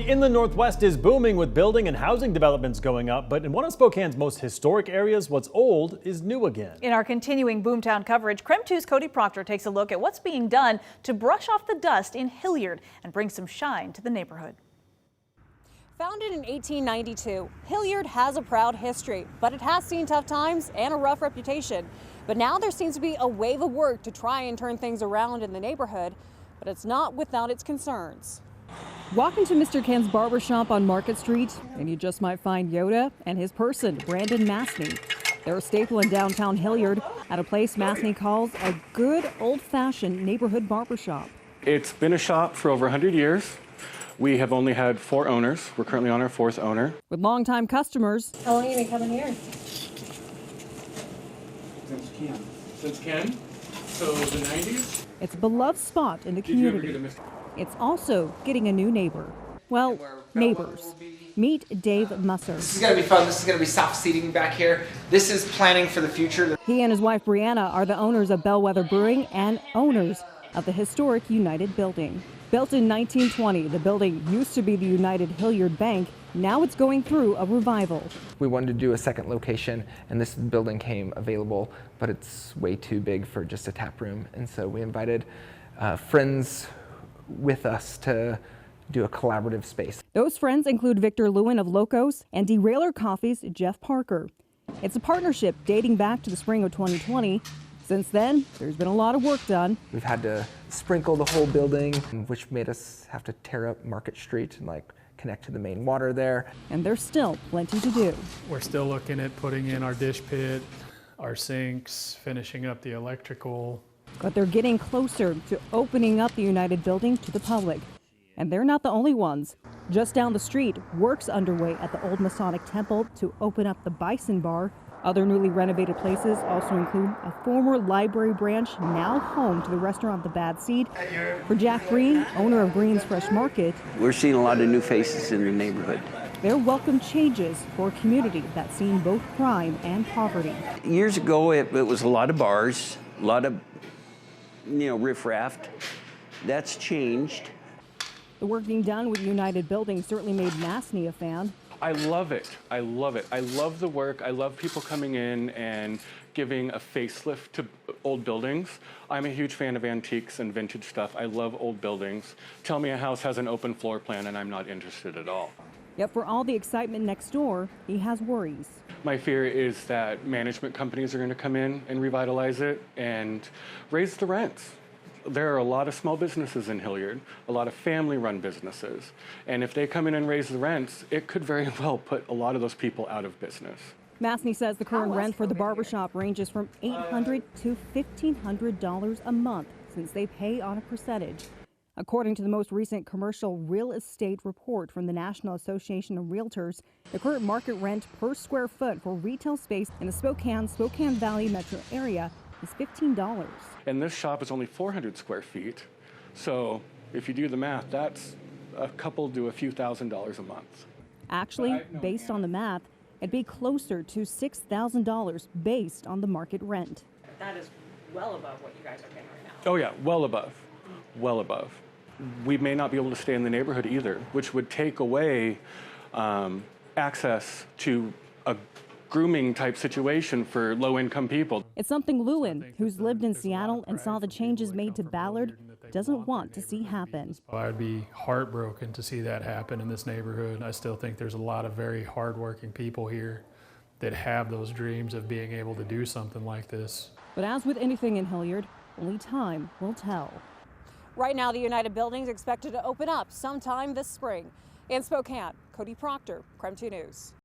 Boomtown-inland-northwest is booming with building and housing developments going up, but in one of Spokane's most historic areas, what's old is new again. In our continuing Boomtown coverage, KREM 2's Cody Proctor takes a look at what's being done to brush off the dust in Hillyard and bring some shine to the neighborhood. Founded in 1892, Hillyard has a proud history, but it has seen tough times and a rough reputation. But now there seems to be a wave of work to try and turn things around in the neighborhood, but it's not without its concerns. Walk into Mr. Ken's barbershop on Market Street, and you just might find Yoda and his person, Brandon Masney. They're a staple in downtown Hillyard at a place Masney calls a good old-fashioned neighborhood barbershop. It's been a shop for over 100 years. We have only had 4 owners. We're currently on our 4th owner. With longtime customers. How long have you been coming here? Since Ken. Since Ken? So the 90s? It's a beloved spot in the community. It's also getting a new neighbor. Well, neighbors. Meet Dave Musser. This is going to be fun. This is going to be soft seating back here. This is planning for the future. He and his wife Brianna are the owners of Bellwether Brewing and owners of the historic United Building. Built in 1920, the building used to be the United Hillyard Bank. Now it's going through a revival. We wanted to do a second location, and this building came available, but it's way too big for just a tap room. And so we invited friends with us to do a collaborative space. Those friends include Victor Lewin of Locos and Derailer Coffee's Jeff Parker. It's a partnership dating back to the spring of 2020. Since then, there's been a lot of work done. We've had to sprinkle the whole building, which made us have to tear up Market Street and connect to the main water there. And there's still plenty to do. We're still looking at putting in our dish pit, our sinks, finishing up the electrical. But they're getting closer to opening up the United Building to the public. And they're not the only ones. Just down the street, work's underway at the old Masonic Temple to open up the Bison Bar. Other newly renovated places also include a former library branch now home to the restaurant The Bad Seed. For Jack Green, owner of Green's Fresh Market, we're seeing a lot of new faces in the neighborhood. they're welcome changes for a community that's seen both crime and poverty. Years ago, it was a lot of bars, a lot of, riffraff. That's changed. The work being done with United Building certainly made Masney a fan. I love it. I love it. I love the work. I love people coming in and giving a facelift to old buildings. I'm a huge fan of antiques and vintage stuff. I love old buildings. Tell me a house has an open floor plan and I'm not interested at all. Yet for all the excitement next door, he has worries. My fear is that management companies are going to come in and revitalize it and raise the rents. There are a lot of small businesses in Hillyard, a lot of family-run businesses, and if they come in and raise the rents, it could very well put a lot of those people out of business. Masney says the current rent for the barbershop ranges from $800 to $1,500 a month since they pay on a percentage. According to the most recent commercial real estate report from the National Association of Realtors, the current market rent per square foot for retail space in the Spokane Valley metro area is $15. And this shop is only 400 square feet. So if you do the math, that's a couple to a few $1,000s a month. Actually, based on the math, it'd be closer to $6,000 based on the market rent. That is well above what you guys are paying right now. Oh yeah, well above, well above. We may not be able to stay in the neighborhood either, which would take away access to a grooming type situation for low-income people. It's something Lewin, who's lived in Seattle and saw the changes made to Ballard, doesn't want to see happen. I'd be heartbroken to see that happen in this neighborhood. I still think there's a lot of very hardworking people here that have those dreams of being able to do something like this. But as with anything in Hillyard, only time will tell. Right now, the United Building is expected to open up sometime this spring. In Spokane, Cody Proctor, KREM 2 News.